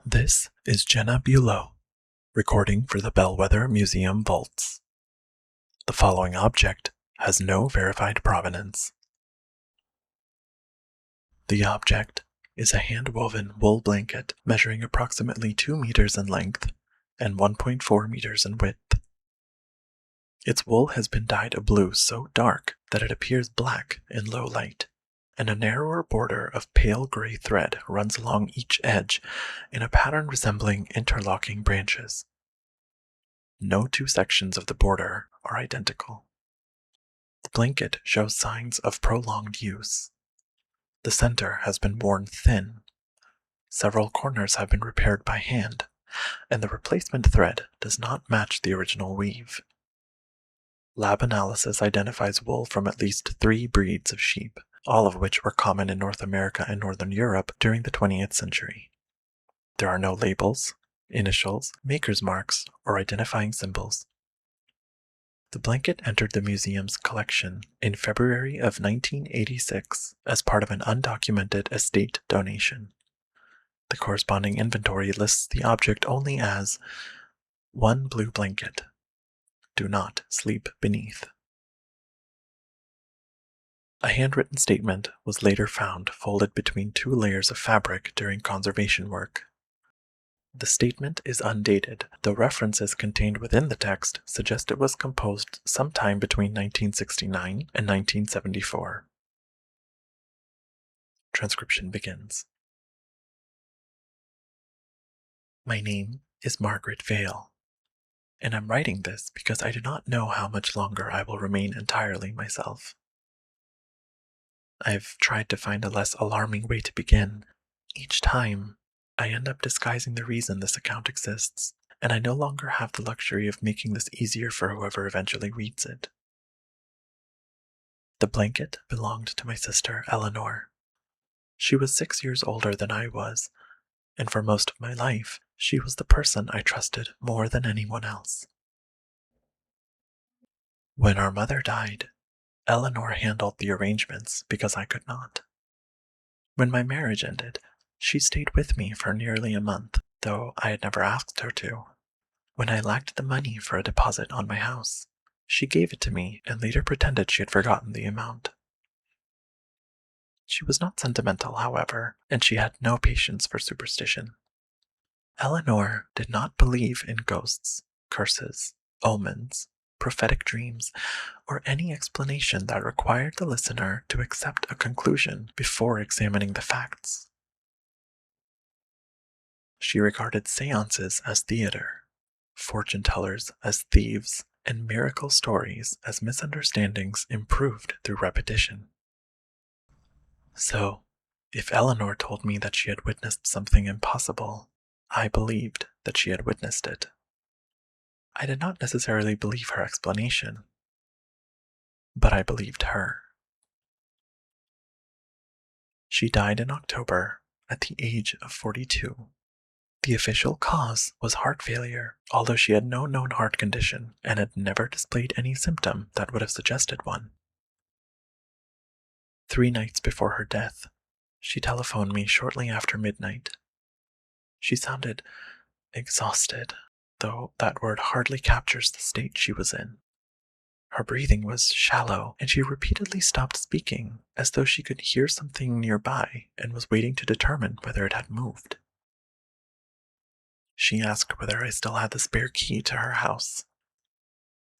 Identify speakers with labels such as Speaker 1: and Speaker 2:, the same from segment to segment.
Speaker 1: This is Jenna Bulow, recording for the Bellwether Museum vaults. The following object has no verified provenance. The object is a hand-woven wool blanket measuring approximately 2 meters in length and 1.4 meters in width. Its wool has been dyed a blue so dark that it appears black in low light, and a narrower border of pale gray thread runs along each edge in a pattern resembling interlocking branches. No two sections of the border are identical. The blanket shows signs of prolonged use. The center has been worn thin. Several corners have been repaired by hand, and the replacement thread does not match the original weave. Lab analysis identifies wool from at least 3 breeds of sheep, all of which were common in North America and Northern Europe during the 20th century. There are no labels, initials, maker's marks, or identifying symbols. The blanket entered the museum's collection in February of 1986 as part of an undocumented estate donation. The corresponding inventory lists the object only as one blue blanket. Do not sleep beneath. A handwritten statement was later found folded between 2 layers of fabric during conservation work. The statement is undated, though references contained within the text suggest it was composed sometime between 1969 and 1974. Transcription begins. My name is Margaret Vale, and I'm writing this because I do not know how much longer I will remain entirely myself. I've tried to find a less alarming way to begin. Each time, I end up disguising the reason this account exists, and I no longer have the luxury of making this easier for whoever eventually reads it. The blanket belonged to my sister, Eleanor. She was 6 years older than I was, and for most of my life, she was the person I trusted more than anyone else. When our mother died, Eleanor handled the arrangements because I could not. When my marriage ended, she stayed with me for nearly a month, though I had never asked her to. When I lacked the money for a deposit on my house, she gave it to me and later pretended she had forgotten the amount. She was not sentimental, however, and she had no patience for superstition. Eleanor did not believe in ghosts, curses, omens, prophetic dreams, or any explanation that required the listener to accept a conclusion before examining the facts. She regarded seances as theater, fortune tellers as thieves, and miracle stories as misunderstandings improved through repetition. So, if Eleanor told me that she had witnessed something impossible, I believed that she had witnessed it. I did not necessarily believe her explanation, but I believed her. She died in October at the age of 42. The official cause was heart failure, although she had no known heart condition and had never displayed any symptom that would have suggested one. 3 nights before her death, she telephoned me shortly after midnight. She sounded exhausted, though that word hardly captures the state she was in. Her breathing was shallow, and she repeatedly stopped speaking, as though she could hear something nearby and was waiting to determine whether it had moved. She asked whether I still had the spare key to her house.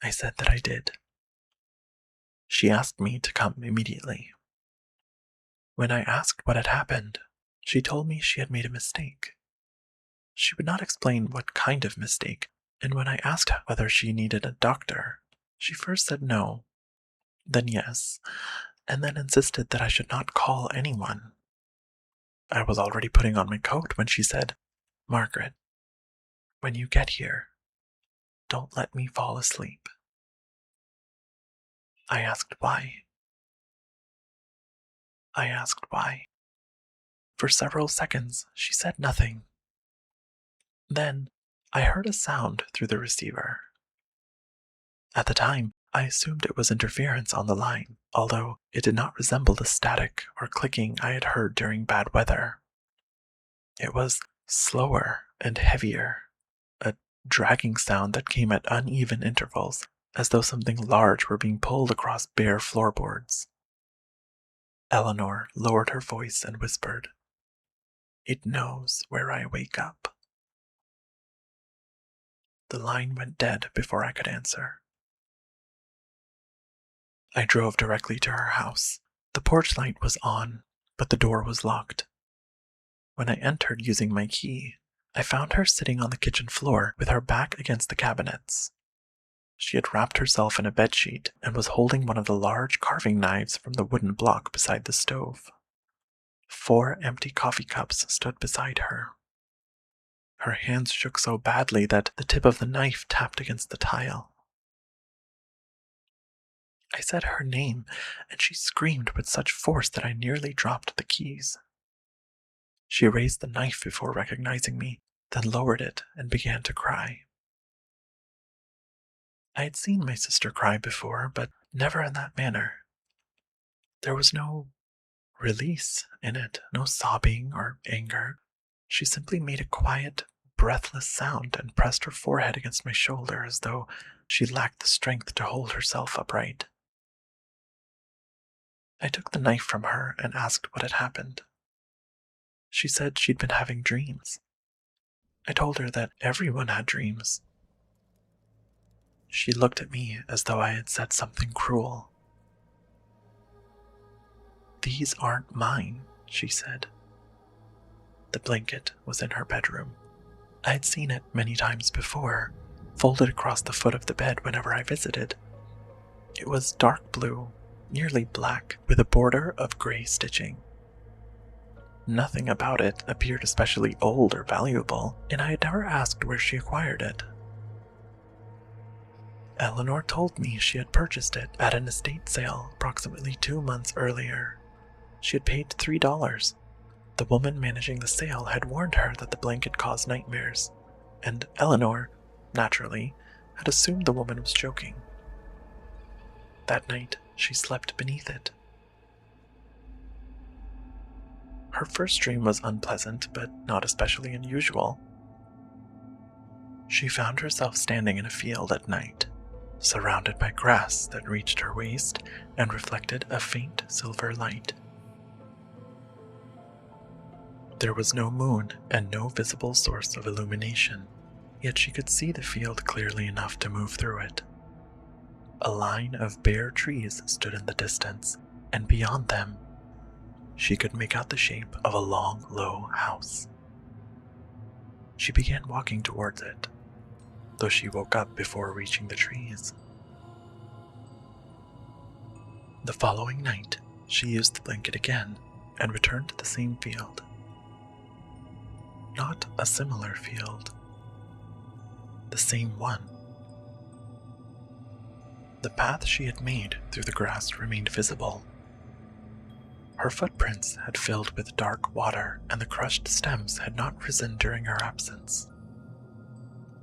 Speaker 1: I said that I did. She asked me to come immediately. When I asked what had happened, she told me she had made a mistake. She would not explain what kind of mistake, and when I asked whether she needed a doctor, she first said no, then yes, and then insisted that I should not call anyone. I was already putting on my coat when she said, "Margaret, when you get here, don't let me fall asleep." I asked why. For several seconds, she said nothing. Then, I heard a sound through the receiver. At the time, I assumed it was interference on the line, although it did not resemble the static or clicking I had heard during bad weather. It was slower and heavier, a dragging sound that came at uneven intervals, as though something large were being pulled across bare floorboards. Eleanor lowered her voice and whispered, "It knows where I wake up." The line went dead before I could answer. I drove directly to her house. The porch light was on, but the door was locked. When I entered using my key, I found her sitting on the kitchen floor with her back against the cabinets. She had wrapped herself in a bedsheet and was holding one of the large carving knives from the wooden block beside the stove. 4 empty coffee cups stood beside her. Her hands shook so badly that the tip of the knife tapped against the tile. I said her name, and she screamed with such force that I nearly dropped the keys. She raised the knife before recognizing me, then lowered it and began to cry. I had seen my sister cry before, but never in that manner. There was no release in it, no sobbing or anger. She simply made a quiet, breathless sound and pressed her forehead against my shoulder as though she lacked the strength to hold herself upright. I took the knife from her and asked what had happened. She said she'd been having dreams. I told her that everyone had dreams. She looked at me as though I had said something cruel. "These aren't mine," she said. The blanket was in her bedroom. I had seen it many times before, folded across the foot of the bed whenever I visited. It was dark blue, nearly black, with a border of gray stitching. Nothing about it appeared especially old or valuable, and I had never asked where she acquired it. Eleanor told me she had purchased it at an estate sale approximately 2 months earlier. She had paid $3. The woman managing the sale had warned her that the blanket caused nightmares, and Eleanor, naturally, had assumed the woman was joking. That night, she slept beneath it. Her first dream was unpleasant, but not especially unusual. She found herself standing in a field at night, surrounded by grass that reached her waist and reflected a faint silver light. There was no moon and no visible source of illumination, yet she could see the field clearly enough to move through it. A line of bare trees stood in the distance, and beyond them, she could make out the shape of a long, low house. She began walking towards it, though she woke up before reaching the trees. The following night, she used the blanket again and returned to the same field. Not a similar field. The same one. The path she had made through the grass remained visible. Her footprints had filled with dark water, and the crushed stems had not risen during her absence.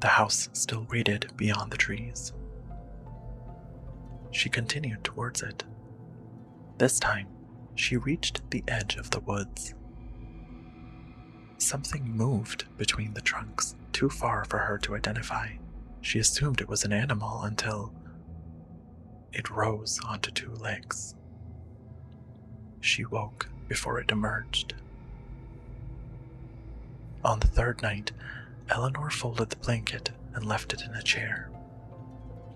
Speaker 1: The house still waited beyond the trees. She continued towards it. This time, she reached the edge of the woods. Something moved between the trunks, too far for her to identify. She assumed it was an animal until it rose onto 2 legs. She woke before it emerged. On the 3rd night, Eleanor folded the blanket and left it in a chair.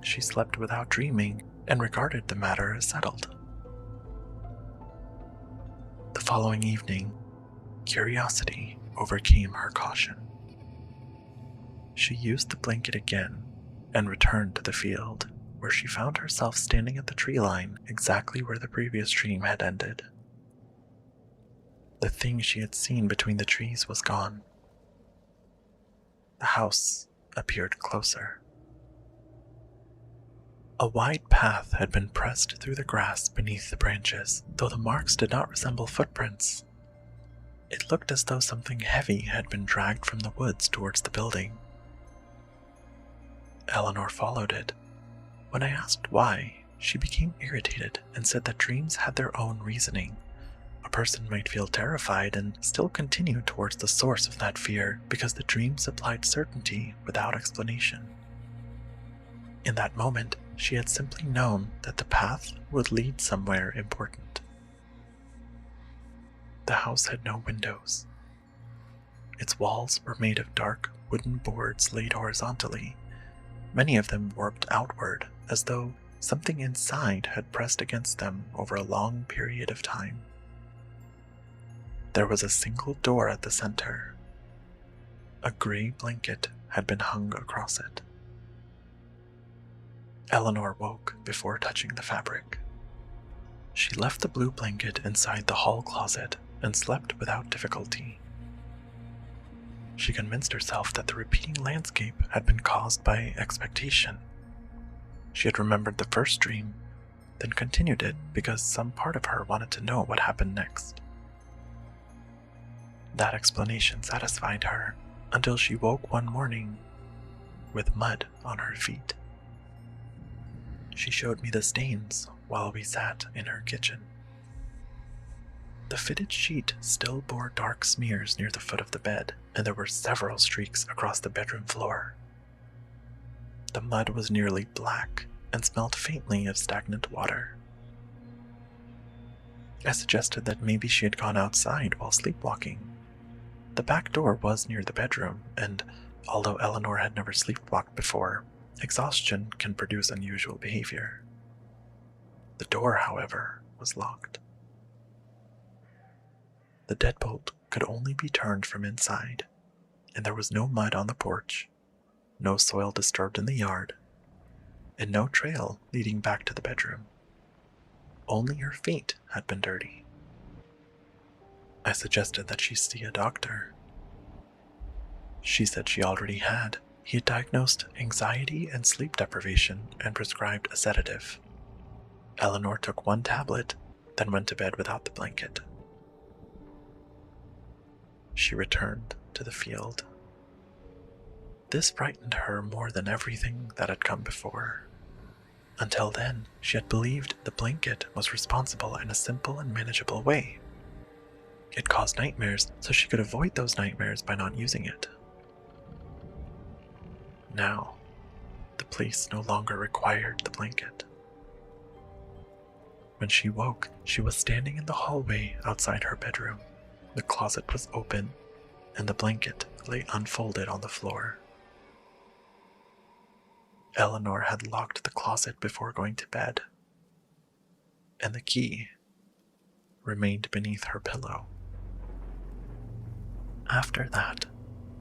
Speaker 1: She slept without dreaming and regarded the matter as settled. The following evening, curiosity overcame her caution. She used the blanket again and returned to the field, where she found herself standing at the tree line exactly where the previous dream had ended. The thing she had seen between the trees was gone. The house appeared closer. A wide path had been pressed through the grass beneath the branches, though the marks did not resemble footprints. It looked as though something heavy had been dragged from the woods towards the building. Eleanor followed it. When I asked why, she became irritated and said that dreams had their own reasoning, A person might feel terrified and still continue towards the source of that fear because the dream supplied certainty without explanation. In that moment, she had simply known that the path would lead somewhere important. The house had no windows. Its walls were made of dark wooden boards laid horizontally, many of them warped outward as though something inside had pressed against them over a long period of time. There was a single door at the center. A gray blanket had been hung across it. Eleanor woke before touching the fabric. She left the blue blanket inside the hall closet and slept without difficulty. She convinced herself that the repeating landscape had been caused by expectation. She had remembered the first dream, then continued it because some part of her wanted to know what happened next. That explanation satisfied her until she woke one morning with mud on her feet. She showed me the stains while we sat in her kitchen. The fitted sheet still bore dark smears near the foot of the bed, and there were several streaks across the bedroom floor. The mud was nearly black and smelled faintly of stagnant water. I suggested that maybe she had gone outside while sleepwalking. The back door was near the bedroom, and although Eleanor had never sleepwalked before, exhaustion can produce unusual behavior. The door, however, was locked. The deadbolt could only be turned from inside, and there was no mud on the porch, no soil disturbed in the yard, and no trail leading back to the bedroom. Only her feet had been dirty. I suggested that she see a doctor. She said she already had. He had diagnosed anxiety and sleep deprivation and prescribed a sedative. Eleanor took one tablet, then went to bed without the blanket. She returned to the field. This frightened her more than everything that had come before. Until then, she had believed the blanket was responsible in a simple and manageable way. It caused nightmares, so she could avoid those nightmares by not using it. Now, the police no longer required the blanket. When she woke, she was standing in the hallway outside her bedroom. The closet was open, and the blanket lay unfolded on the floor. Eleanor had locked the closet before going to bed, and the key remained beneath her pillow. After that,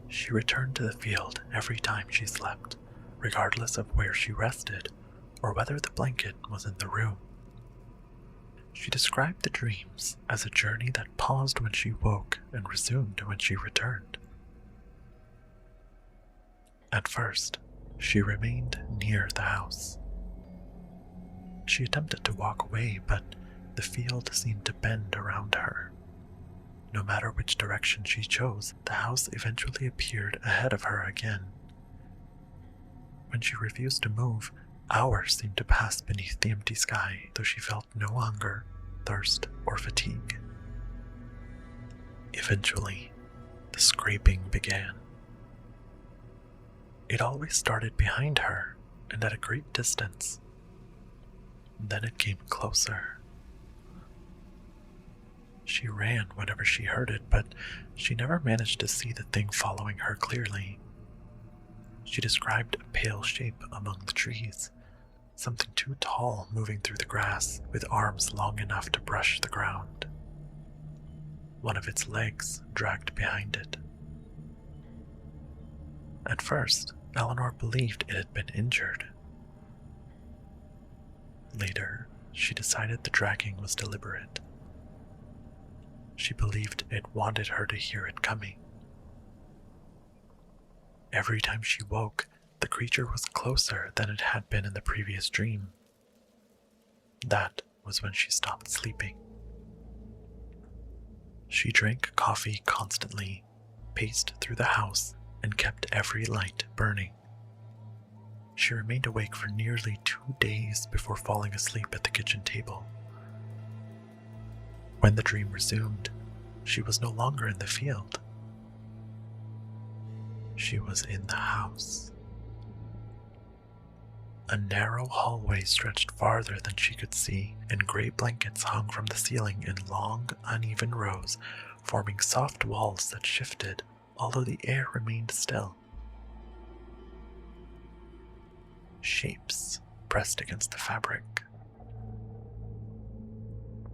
Speaker 1: she returned to the field every time she slept, regardless of where she rested or whether the blanket was in the room. She described the dreams as a journey that paused when she woke and resumed when she returned. At first, she remained near the house. She attempted to walk away, but the field seemed to bend around her. No matter which direction she chose, the house eventually appeared ahead of her again. When she refused to move, hours seemed to pass beneath the empty sky, though she felt no hunger, thirst, or fatigue. Eventually, the scraping began. It always started behind her and at a great distance. Then it came closer. She ran whenever she heard it, but she never managed to see the thing following her clearly. She described a pale shape among the trees, something too tall moving through the grass with arms long enough to brush the ground. One of its legs dragged behind it. At first, Eleanor believed it had been injured. Later, she decided the dragging was deliberate. She believed it wanted her to hear it coming. Every time she woke, the creature was closer than it had been in the previous dream. That was when she stopped sleeping. She drank coffee constantly, paced through the house, and kept every light burning. She remained awake for nearly 2 days before falling asleep at the kitchen table. When the dream resumed, she was no longer in the field. She was in the house. A narrow hallway stretched farther than she could see, and gray blankets hung from the ceiling in long, uneven rows, forming soft walls that shifted, although the air remained still. Shapes pressed against the fabric.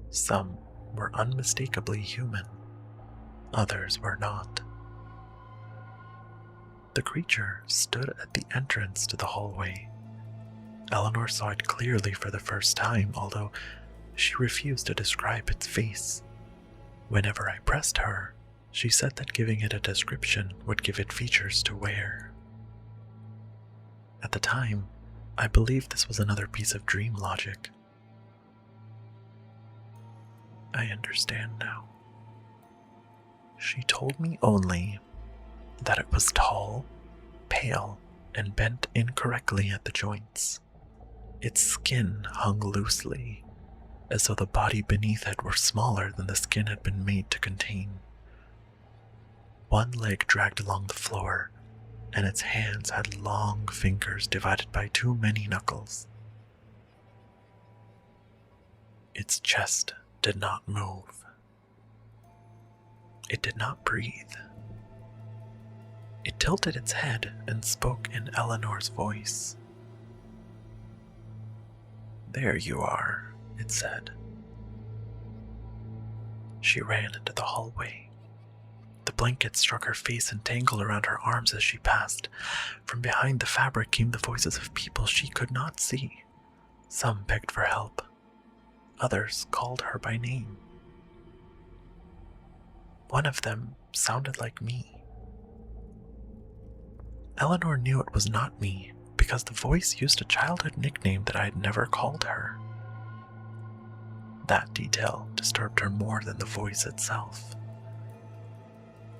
Speaker 1: Some were unmistakably human, others were not. The creature stood at the entrance to the hallway. Eleanor saw it clearly for the first time, although she refused to describe its face. Whenever I pressed her, she said that giving it a description would give it features to wear. At the time, I believed this was another piece of dream logic. I understand now. She told me only that it was tall, pale, and bent incorrectly at the joints. Its skin hung loosely, as though the body beneath it were smaller than the skin had been made to contain. One leg dragged along the floor, and its hands had long fingers divided by too many knuckles. Its chest did not move. It did not breathe. It tilted its head and spoke in Eleanor's voice. "There you are," it said. She ran into the hallway. The blanket struck her face and tangled around her arms as she passed. From behind the fabric came the voices of people she could not see. Some begged for help. Others called her by name. One of them sounded like me. Eleanor knew it was not me because the voice used a childhood nickname that I had never called her. That detail disturbed her more than the voice itself.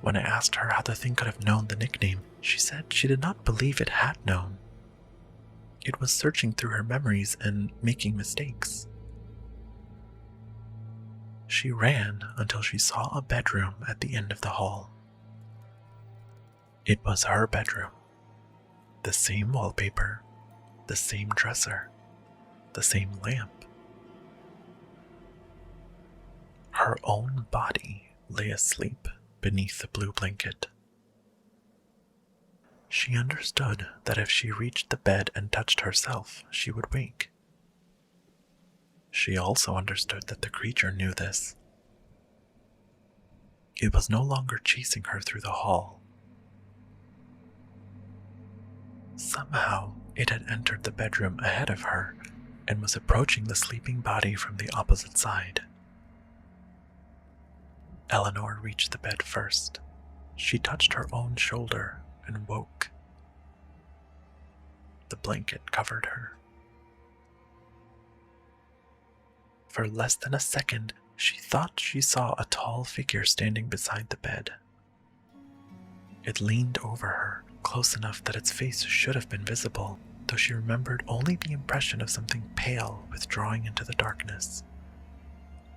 Speaker 1: When I asked her how the thing could have known the nickname, she said she did not believe it had known. It was searching through her memories and making mistakes. She ran until she saw a bedroom at the end of the hall. It was her bedroom. The same wallpaper, the same dresser, the same lamp. Her own body lay asleep beneath the blue blanket. She understood that if she reached the bed and touched herself, she would wake. She also understood that the creature knew this. It was no longer chasing her through the hall. Somehow, it had entered the bedroom ahead of her and was approaching the sleeping body from the opposite side. Eleanor reached the bed first. She touched her own shoulder and woke. The blanket covered her. For less than a second, she thought she saw a tall figure standing beside the bed. It leaned over her, close enough that its face should have been visible, though she remembered only the impression of something pale withdrawing into the darkness.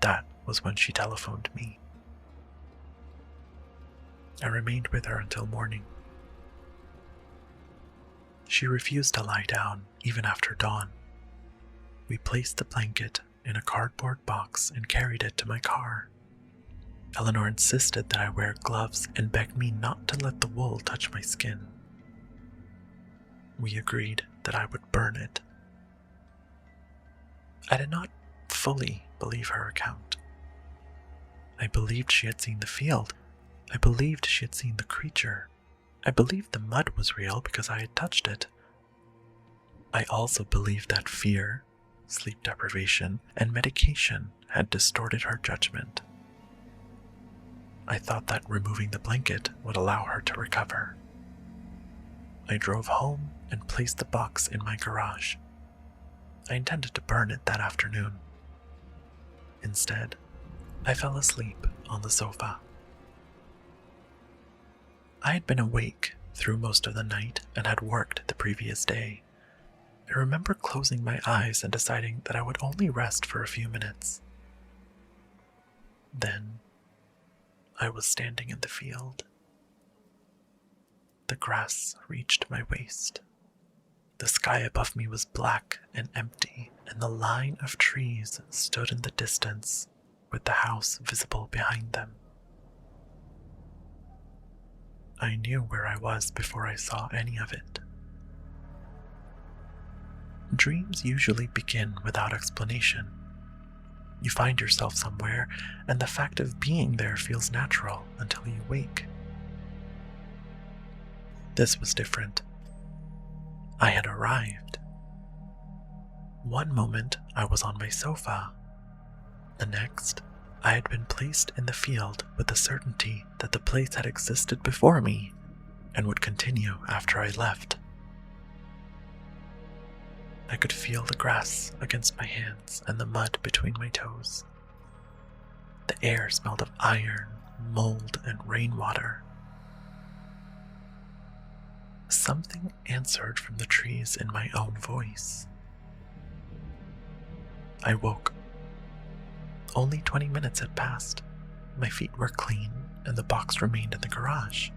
Speaker 1: That was when she telephoned me. I remained with her until morning. She refused to lie down, even after dawn. We placed the blanket in a cardboard box and carried it to my car. Eleanor insisted that I wear gloves and begged me not to let the wool touch my skin. We agreed that I would burn it. I did not fully believe her account. I believed she had seen the field. I believed she had seen the creature. I believed the mud was real because I had touched it. I also believed that fear, sleep deprivation, and medication had distorted her judgment. I thought that removing the blanket would allow her to recover. I drove home and placed the box in my garage. I intended to burn it that afternoon. Instead, I fell asleep on the sofa. I had been awake through most of the night and had worked the previous day. I remember closing my eyes and deciding that I would only rest for a few minutes. Then I was standing in the field. The grass reached my waist. The sky above me was black and empty, and the line of trees stood in the distance, with the house visible behind them. I knew where I was before I saw any of it. Dreams usually begin without explanation. You find yourself somewhere, and the fact of being there feels natural until you wake. This was different. I had arrived. One moment I was on my sofa. The next, I had been placed in the field with the certainty that the place had existed before me and would continue after I left. I could feel the grass against my hands and the mud between my toes. The air smelled of iron, mold, and rainwater. Something answered from the trees in my own voice. I woke. Only 20 minutes had passed. My feet were clean, and the box remained in the garage.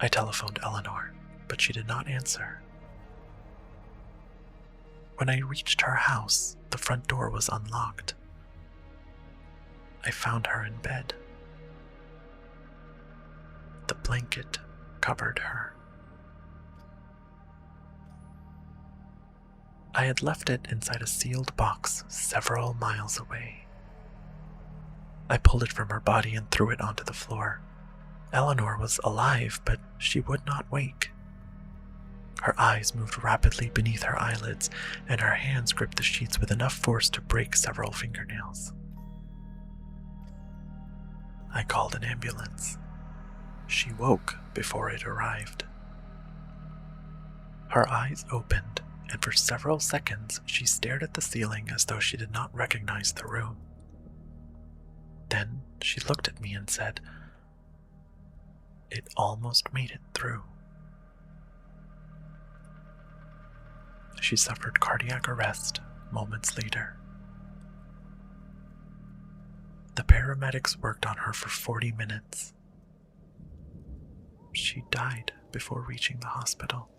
Speaker 1: I telephoned Eleanor, but she did not answer. When I reached her house, the front door was unlocked. I found her in bed. The blanket covered her. I had left it inside a sealed box several miles away. I pulled it from her body and threw it onto the floor. Eleanor was alive, but she would not wake. Her eyes moved rapidly beneath her eyelids, and her hands gripped the sheets with enough force to break several fingernails. I called an ambulance. She woke before it arrived. Her eyes opened, and for several seconds she stared at the ceiling as though she did not recognize the room. Then she looked at me and said, "It almost made it through." She suffered cardiac arrest moments later. The paramedics worked on her for 40 minutes. She died before reaching the hospital.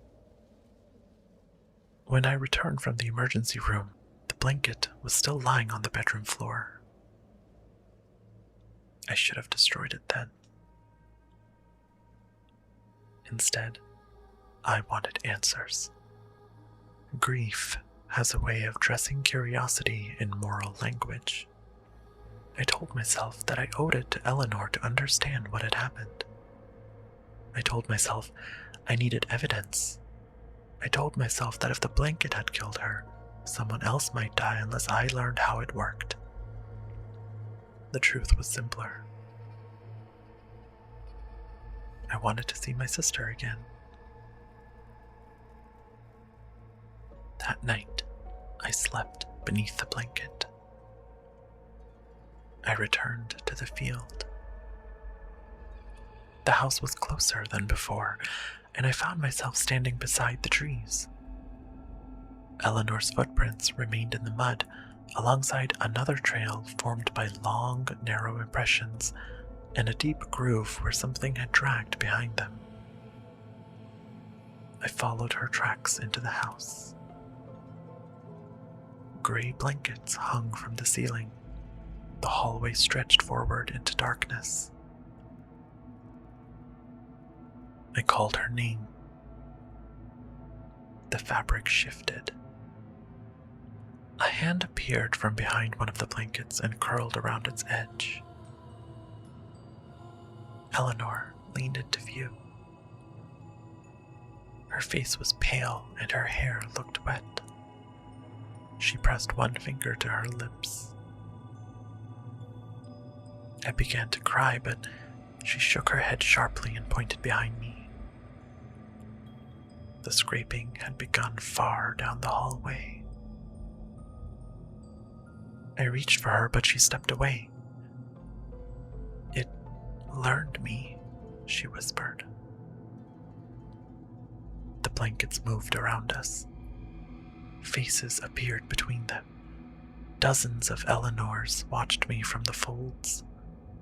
Speaker 1: When I returned from the emergency room, the blanket was still lying on the bedroom floor. I should have destroyed it then. Instead, I wanted answers. Grief has a way of dressing curiosity in moral language. I told myself that I owed it to Eleanor to understand what had happened. I told myself I needed evidence. I told myself that if the blanket had killed her, someone else might die unless I learned how it worked. The truth was simpler. I wanted to see my sister again. That night, I slept beneath the blanket. I returned to the field. The house was closer than before, and I found myself standing beside the trees. Eleanor's footprints remained in the mud, alongside another trail formed by long, narrow impressions and a deep groove where something had dragged behind them. I followed her tracks into the house. Gray blankets hung from the ceiling. The hallway stretched forward into darkness. I called her name. The fabric shifted. A hand appeared from behind one of the blankets and curled around its edge. Eleanor leaned into view. Her face was pale and her hair looked wet. She pressed one finger to her lips. I began to cry, but she shook her head sharply and pointed behind me. The scraping had begun far down the hallway. I reached for her, but she stepped away. "It learned me," she whispered. The blankets moved around us. Faces appeared between them. Dozens of Eleanors watched me from the folds.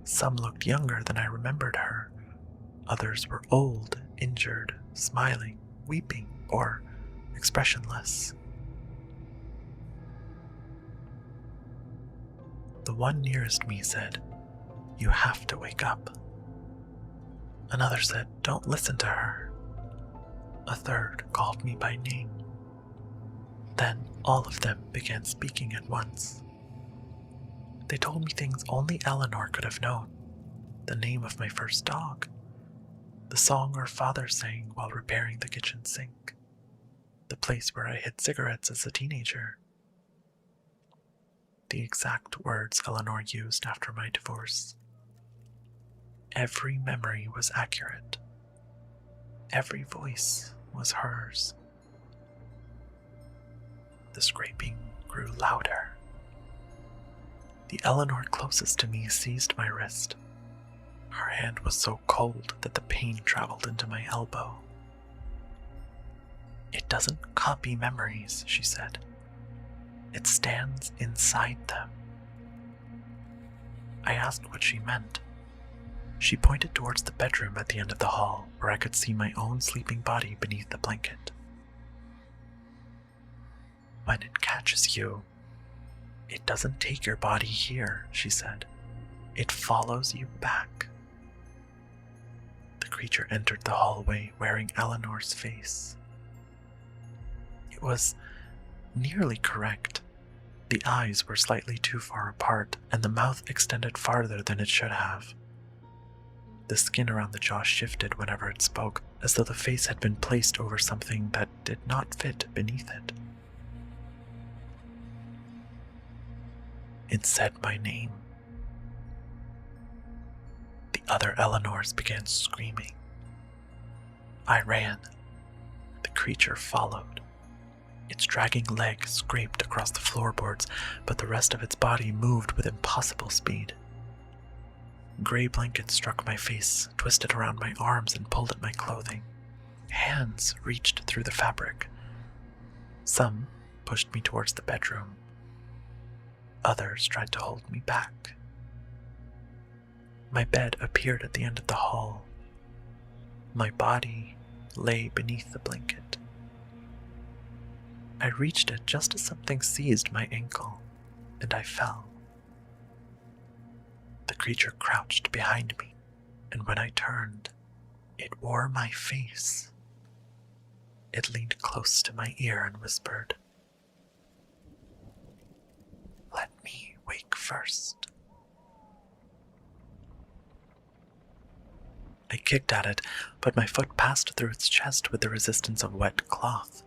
Speaker 1: Some looked younger than I remembered her. Others were old, injured, smiling, weeping, or expressionless. The one nearest me said, "You have to wake up." Another said, "Don't listen to her." A third called me by name. Then all of them began speaking at once. They told me things only Eleanor could have known. The name of my first dog. The song our father sang while repairing the kitchen sink. The place where I hid cigarettes as a teenager. The exact words Eleanor used after my divorce. Every memory was accurate. Every voice was hers. The scraping grew louder. The Eleanor closest to me seized my wrist. Her hand was so cold that the pain traveled into my elbow. "It doesn't copy memories," she said. "It stands inside them." I asked what she meant. She pointed towards the bedroom at the end of the hall, where I could see my own sleeping body beneath the blanket. "When it catches you, it doesn't take your body here," she said. "It follows you back." The creature entered the hallway wearing Eleanor's face. It was nearly correct. The eyes were slightly too far apart, and the mouth extended farther than it should have. The skin around the jaw shifted whenever it spoke, as though the face had been placed over something that did not fit beneath it. It said my name. The other Eleanors began screaming. I ran. The creature followed. Its dragging leg scraped across the floorboards, but the rest of its body moved with impossible speed. Gray blankets struck my face, twisted around my arms, and pulled at my clothing. Hands reached through the fabric. Some pushed me towards the bedroom. Others tried to hold me back. My bed appeared at the end of the hall. My body lay beneath the blanket. I reached it just as something seized my ankle, and I fell. The creature crouched behind me, and when I turned, it wore my face. It leaned close to my ear and whispered, "Let me wake first." I kicked at it, but my foot passed through its chest with the resistance of wet cloth.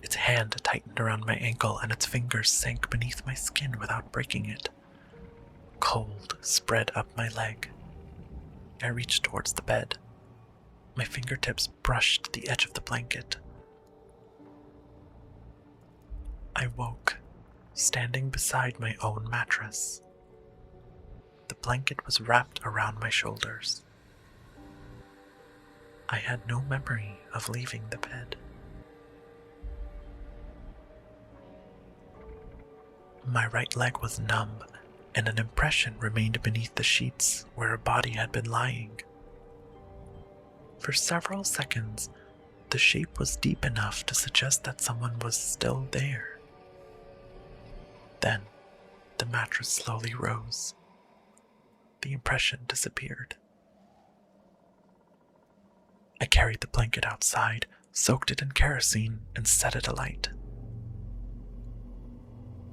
Speaker 1: Its hand tightened around my ankle, and its fingers sank beneath my skin without breaking it. Cold spread up my leg. I reached towards the bed. My fingertips brushed the edge of the blanket. I woke, standing beside my own mattress. The blanket was wrapped around my shoulders. I had no memory of leaving the bed. My right leg was numb, and an impression remained beneath the sheets where a body had been lying. For several seconds, the shape was deep enough to suggest that someone was still there. Then, the mattress slowly rose. The impression disappeared. I carried the blanket outside, soaked it in kerosene, and set it alight.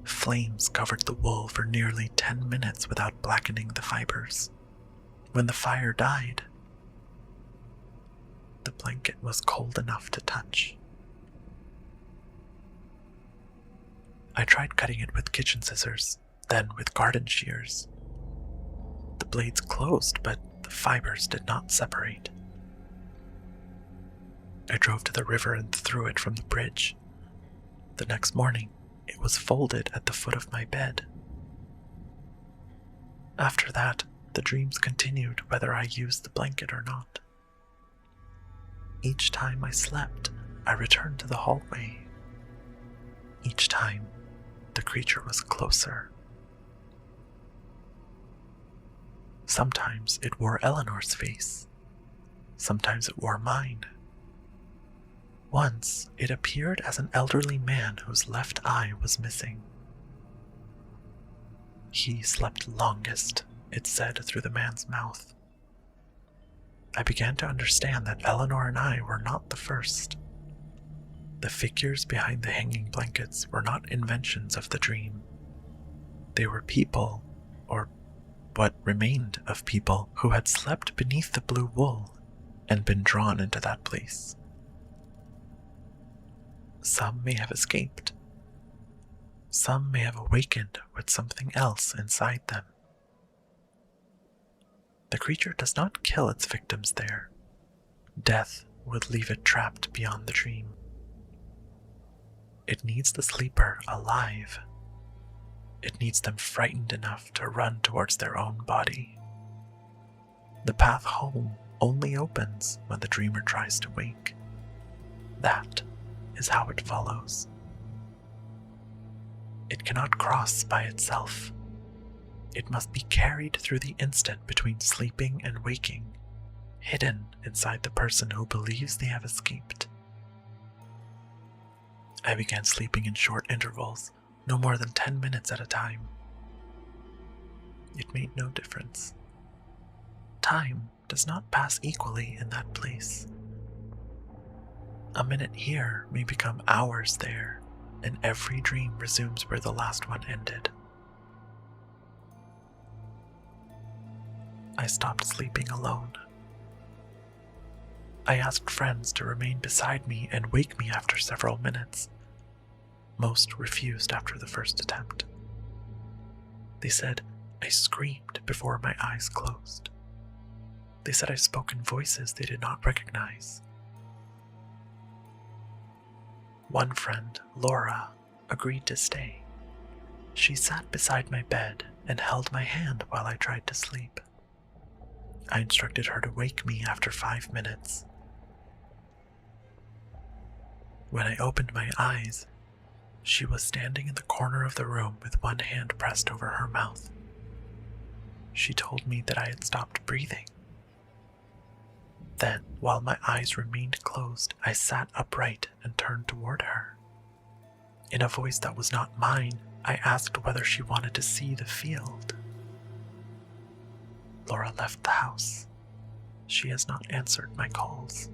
Speaker 1: Flames covered the wool for nearly 10 minutes without blackening the fibers. When the fire died, the blanket was cold enough to touch. I tried cutting it with kitchen scissors, then with garden shears. The blades closed, but the fibers did not separate. I drove to the river and threw it from the bridge. The next morning, it was folded at the foot of my bed. After that, the dreams continued whether I used the blanket or not. Each time I slept, I returned to the hallway. Each time, the creature was closer. Sometimes it wore Eleanor's face. Sometimes it wore mine. Once, it appeared as an elderly man whose left eye was missing. He slept longest, it said through the man's mouth. I began to understand that Eleanor and I were not the first. The figures behind the hanging blankets were not inventions of the dream. They were people, or what remained of people, who had slept beneath the blue wool and been drawn into that place. Some may have escaped. Some may have awakened with something else inside them. The creature does not kill its victims there. Death would leave it trapped beyond the dream. It needs the sleeper alive. It needs them frightened enough to run towards their own body. The path home only opens when the dreamer tries to wake. That is how it follows. It cannot cross by itself. It must be carried through the instant between sleeping and waking, hidden inside the person who believes they have escaped. I began sleeping in short intervals, no more than 10 minutes at a time. It made no difference. Time does not pass equally in that place. A minute here may become hours there, and every dream resumes where the last one ended. I stopped sleeping alone. I asked friends to remain beside me and wake me after several minutes. Most refused after the first attempt. They said I screamed before my eyes closed. They said I spoke in voices they did not recognize. One friend, Laura, agreed to stay. She sat beside my bed and held my hand while I tried to sleep. I instructed her to wake me after 5 minutes. When I opened my eyes, she was standing in the corner of the room with one hand pressed over her mouth. She told me that I had stopped breathing. Then, while my eyes remained closed, I sat upright and turned toward her. In a voice that was not mine, I asked whether she wanted to see the field. Laura left the house. She has not answered my calls.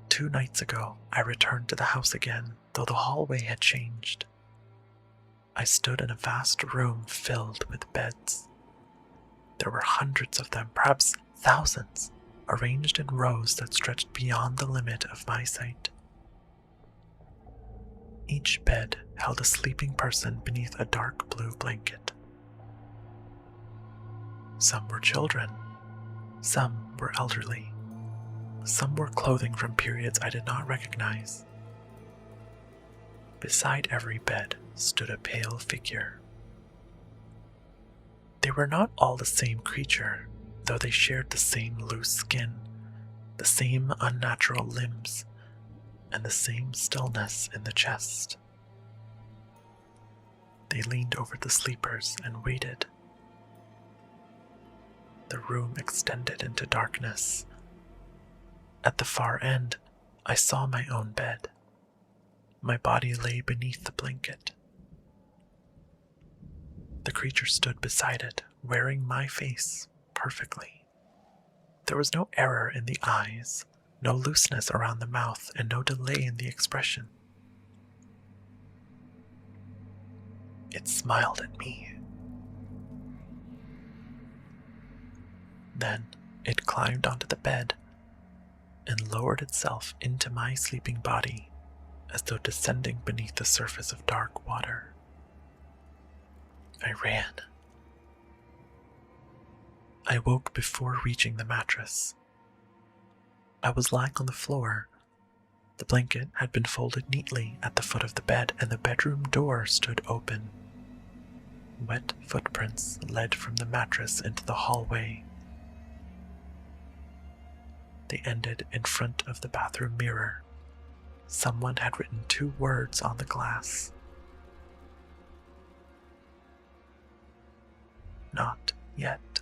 Speaker 1: 2 nights ago, I returned to the house again, though the hallway had changed. I stood in a vast room filled with beds. There were hundreds of them, perhaps thousands, arranged in rows that stretched beyond the limit of my sight. Each bed held a sleeping person beneath a dark blue blanket. Some were children, some were elderly, some wore clothing from periods I did not recognize. Beside every bed stood a pale figure. They were not all the same creature, though they shared the same loose skin, the same unnatural limbs, and the same stillness in the chest. They leaned over the sleepers and waited. The room extended into darkness. At the far end, I saw my own bed. My body lay beneath the blanket. The creature stood beside it, wearing my face perfectly. There was no error in the eyes, no looseness around the mouth, and no delay in the expression. It smiled at me. Then it climbed onto the bed and lowered itself into my sleeping body as though descending beneath the surface of dark water. I ran. I woke before reaching the mattress. I was lying on the floor. The blanket had been folded neatly at the foot of the bed, and the bedroom door stood open. Wet footprints led from the mattress into the hallway. They ended in front of the bathroom mirror. Someone had written 2 words on the glass. Not yet.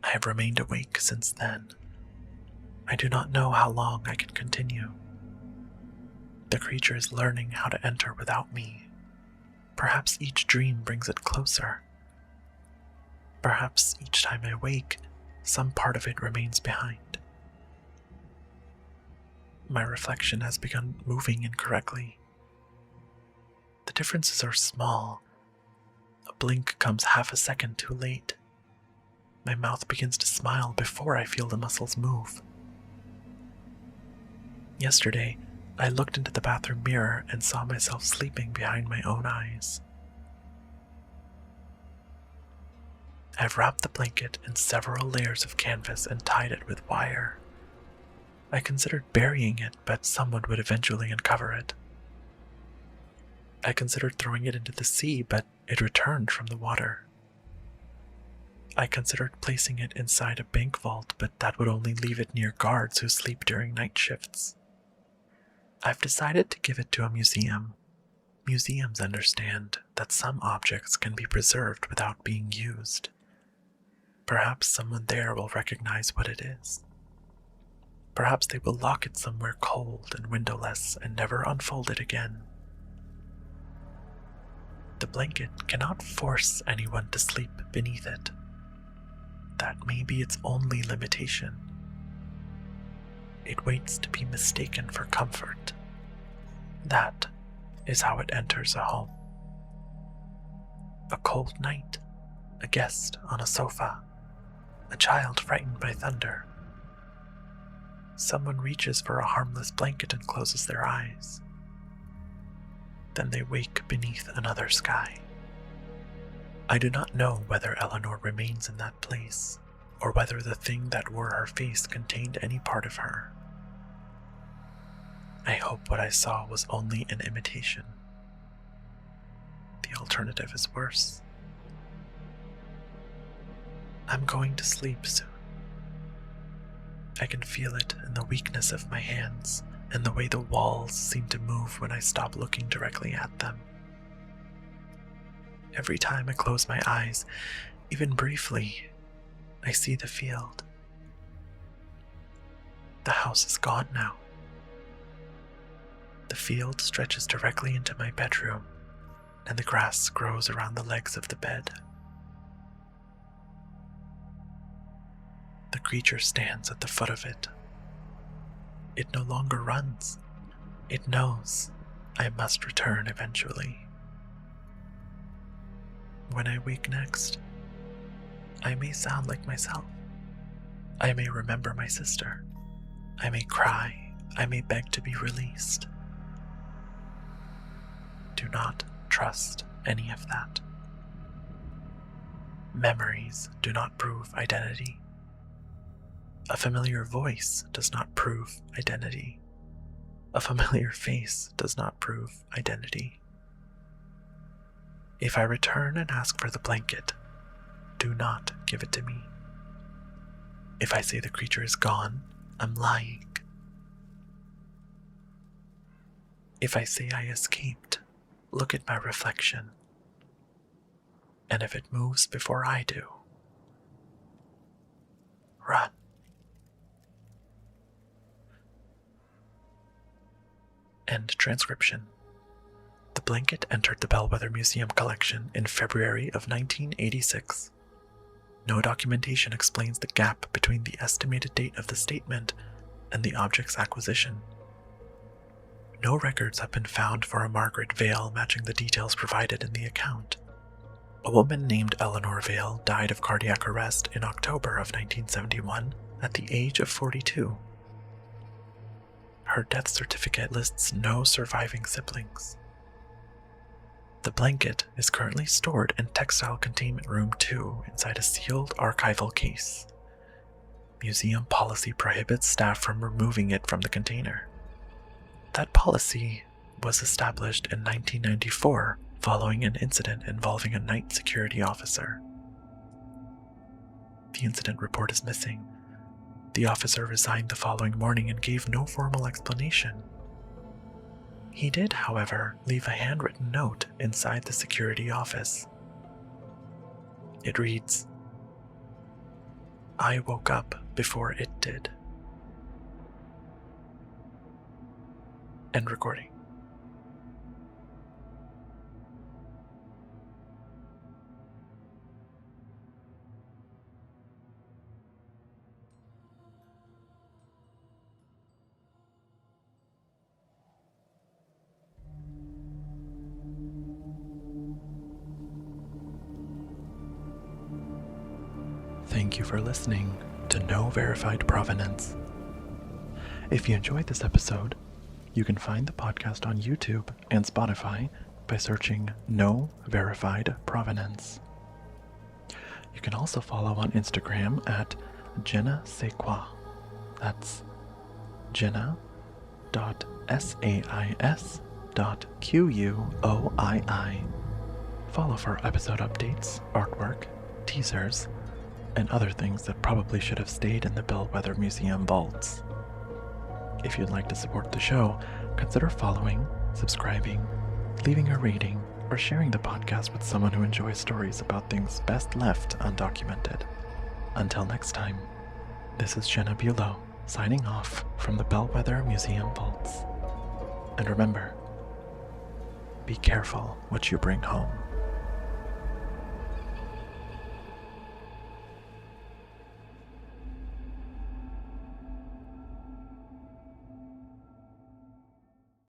Speaker 1: I have remained awake since then. I do not know how long I can continue. The creature is learning how to enter without me. Perhaps each dream brings it closer. Perhaps each time I wake, some part of it remains behind. My reflection has begun moving incorrectly. The differences are small. A blink comes half a second too late. My mouth begins to smile before I feel the muscles move. Yesterday, I looked into the bathroom mirror and saw myself sleeping behind my own eyes. I've wrapped the blanket in several layers of canvas and tied it with wire. I considered burying it, but someone would eventually uncover it. I considered throwing it into the sea, but it returned from the water. I considered placing it inside a bank vault, but that would only leave it near guards who sleep during night shifts. I've decided to give it to a museum. Museums understand that some objects can be preserved without being used. Perhaps someone there will recognize what it is. Perhaps they will lock it somewhere cold and windowless and never unfold it again. The blanket cannot force anyone to sleep beneath it. That may be its only limitation. It waits to be mistaken for comfort. That is how it enters a home. A cold night, a guest on a sofa, a child frightened by thunder. Someone reaches for a harmless blanket and closes their eyes. Then they wake beneath another sky. I do not know whether Eleanor remains in that place, or whether the thing that wore her face contained any part of her. I hope what I saw was only an imitation. The alternative is worse. I'm going to sleep soon. I can feel it in the weakness of my hands and the way the walls seem to move when I stop looking directly at them. Every time I close my eyes, even briefly, I see the field. The house is gone now. The field stretches directly into my bedroom, and the grass grows around the legs of the bed. The creature stands at the foot of it. It no longer runs. It knows I must return eventually. When I wake next, I may sound like myself. I may remember my sister. I may cry. I may beg to be released. Do not trust any of that. Memories do not prove identity. A familiar voice does not prove identity. A familiar face does not prove identity. If I return and ask for the blanket, do not give it to me. If I say the creature is gone, I'm lying. If I say I escaped, look at my reflection. And if it moves before I do, run. End transcription. The blanket entered the Bellwether Museum collection in February of 1986. No documentation explains the gap between the estimated date of the statement and the object's acquisition. No records have been found for a Margaret Vale matching the details provided in the account. A woman named Eleanor Vale died of cardiac arrest in October of 1971 at the age of 42. Her death certificate lists no surviving siblings. The blanket is currently stored in Textile Containment Room 2 inside a sealed archival case. Museum policy prohibits staff from removing it from the container. That policy was established in 1994 following an incident involving a night security officer. The incident report is missing. The officer resigned the following morning and gave no formal explanation. He did, however, leave a handwritten note inside the security office. It reads, "I woke up before it did." End recording. Thank you for listening to No Verified Provenance. If you enjoyed this episode, you can find the podcast on YouTube and Spotify by searching No Verified Provenance. You can also follow on Instagram at Jenna Sequoia. That's Jenna.sais.quii. Follow for episode updates, artwork, teasers, and other things that probably should have stayed in the Bellwether Museum vaults. If you'd like to support the show, consider following, subscribing, leaving a rating, or sharing the podcast with someone who enjoys stories about things best left undocumented. Until next time, this is Jenna Bulow signing off from the Bellwether Museum vaults. And remember, be careful what you bring home.